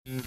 Hi,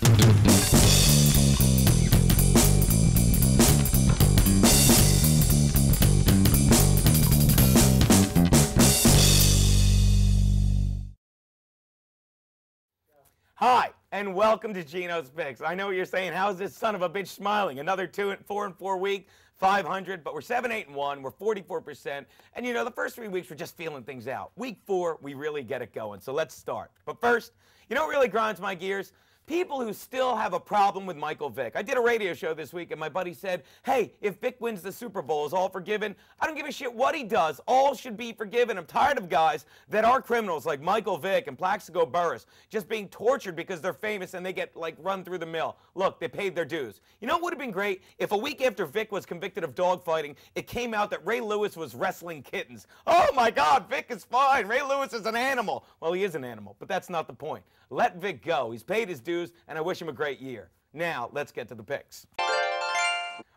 and welcome to Geno'S Picks. I know what you're saying. How's this son of a bitch smiling? Another 4-4 week, 500, but we're 7-8-1. We're 44%. And you know, the first 3 weeks we're just feeling things out. Week 4, we really get it going. So let's start. But first, you know what really grinds my gears? People who still have a problem with Michael Vick. I did a radio show this week, and my buddy said, hey, if Vick wins the Super Bowl, is all forgiven? I don't give a shit what he does. All should be forgiven. I'm tired of guys that are criminals like Michael Vick and Plaxico Burress just being tortured because they're famous and they get, like, run through the mill. Look, they paid their dues. You know what would have been great? If a week after Vick was convicted of dogfighting, it came out that Ray Lewis was wrestling kittens. Oh, my God, Vick is fine. Ray Lewis is an animal. Well, he is an animal, but that's not the point. Let Vick go. He's paid his dues, and I wish him a great year. Now, let's get to the picks.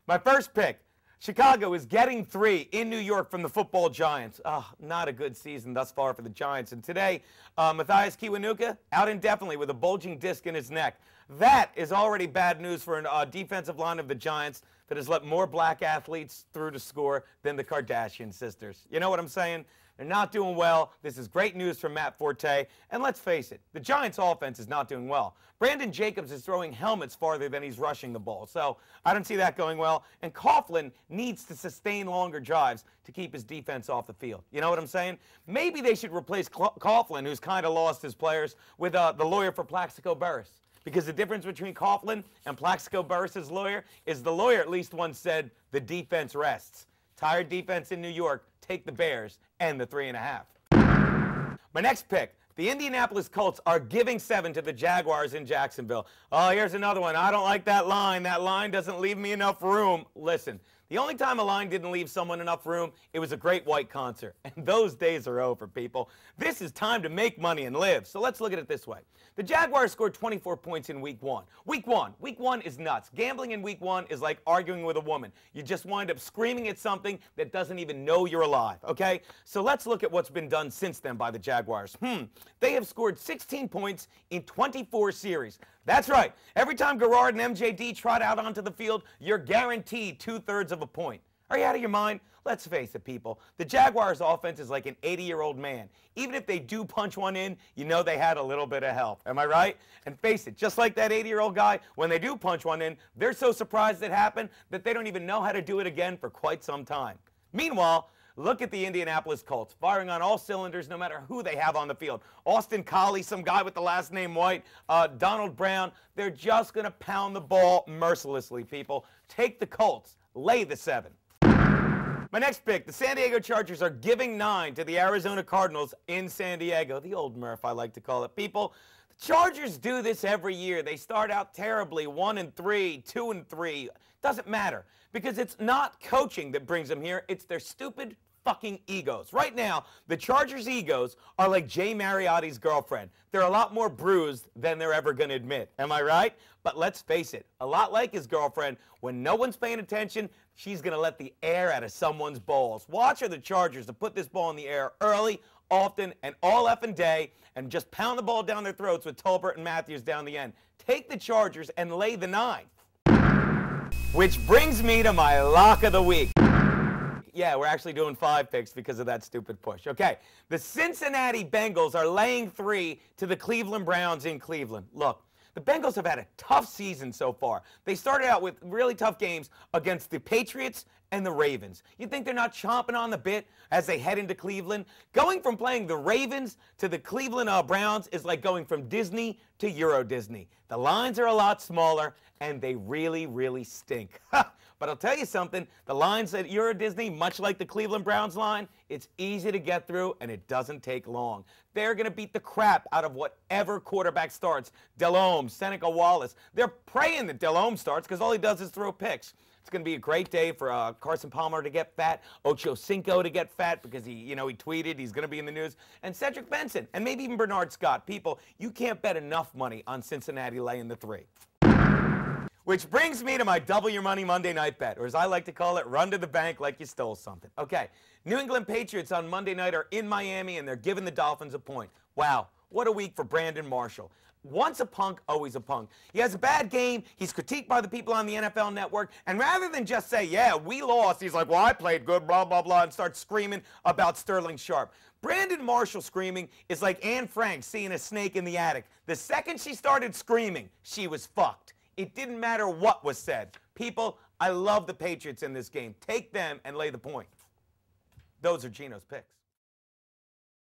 My first pick, Chicago is getting 3 in New York from the football Giants. Not a good season thus far for the Giants. And today, Matthias Kiwanuka out indefinitely with a bulging disc in his neck. That is already bad news for a defensive line of the Giants that has let more black athletes through to score than the Kardashian sisters. You know what I'm saying? They're not doing well. This is great news from Matt Forte. And let's face it, the Giants' offense is not doing well. Brandon Jacobs is throwing helmets farther than he's rushing the ball. So I don't see that going well. And Coughlin needs to sustain longer drives to keep his defense off the field. You know what I'm saying? Maybe they should replace Coughlin, who's kind of lost his players, with the lawyer for Plaxico Burress. Because the difference between Coughlin and Plaxico Burress's lawyer is the lawyer at least once said the defense rests. Tired defense in New York, take the Bears and the 3.5. My next pick, the Indianapolis Colts are giving 7 to the Jaguars in Jacksonville. Oh, here's another one. I don't like that line. That line doesn't leave me enough room. Listen, the only time a line didn't leave someone enough room, it was a Great White concert. And those days are over, people. This is time to make money and live. So let's look at it this way. The Jaguars scored 24 points in Week 1. Week 1 is nuts. Gambling in Week 1 is like arguing with a woman. You just wind up screaming at something that doesn't even know you're alive, okay? So let's look at what's been done since then by the Jaguars. They have scored 16 points in 24 series. That's right. Every time Garrard and MJD trot out onto the field, you're guaranteed 2/3 of a point. Are you out of your mind? Let's face it, people. The Jaguars' offense is like an 80-year-old man. Even if they do punch one in, you know they had a little bit of help. Am I right? And face it, just like that 80-year-old guy, when they do punch one in, they're so surprised it happened that they don't even know how to do it again for quite some time. Meanwhile, look at the Indianapolis Colts, firing on all cylinders no matter who they have on the field. Austin Collie, some guy with the last name White, Donald Brown, they're just going to pound the ball mercilessly, people. Take the Colts. Lay the 7. My next pick, the San Diego Chargers are giving 9 to the Arizona Cardinals in San Diego. The old Murph, I like to call it. People, the Chargers do this every year. They start out terribly, 1-3, 2-3. Doesn't matter, because it's not coaching that brings them here. It's their stupid fucking egos. Right now, the Chargers' egos are like Jay Mariotti's girlfriend. They're a lot more bruised than they're ever going to admit. Am I right? But let's face it, a lot like his girlfriend, when no one's paying attention, she's going to let the air out of someone's balls. Watch for the Chargers to put this ball in the air early, often, and all effing day, and just pound the ball down their throats with Tolbert and Matthews down the end. Take the Chargers and lay the 9. Which brings me to my lock of the week. Yeah, we're actually doing 5 picks because of that stupid push. Okay, the Cincinnati Bengals are laying 3 to the Cleveland Browns in Cleveland. Look, the Bengals have had a tough season so far. They started out with really tough games against the Patriots and the Ravens. You think they're not chomping on the bit as they head into Cleveland? Going from playing the Ravens to the Cleveland Browns is like going from Disney to Euro Disney. The lines are a lot smaller, and they really, really stink. But I'll tell you something, the lines at Euro Disney, much like the Cleveland Browns line, it's easy to get through, and it doesn't take long. They're going to beat the crap out of whatever quarterback starts. Delhomme, Seneca Wallace. They're praying that Delhomme starts because all he does is throw picks. It's going to be a great day for Carson Palmer to get fat, Ocho Cinco to get fat because he tweeted he's going to be in the news, and Cedric Benson, and maybe even Bernard Scott. People, you can't bet enough money on Cincinnati laying the 3. Which brings me to my Double Your Money Monday night bet, or as I like to call it, run to the bank like you stole something. Okay, New England Patriots on Monday night are in Miami, and they're giving the Dolphins a point. Wow, what a week for Brandon Marshall. Once a punk, always a punk. He has a bad game. He's critiqued by the people on the NFL Network. And rather than just say, yeah, we lost, he's like, well, I played good, blah, blah, blah, and starts screaming about Sterling Sharp. Brandon Marshall screaming is like Anne Frank seeing a snake in the attic. The second she started screaming, she was fucked. It didn't matter what was said. People, I love the Patriots in this game. Take them and lay the point. Those are Geno's picks.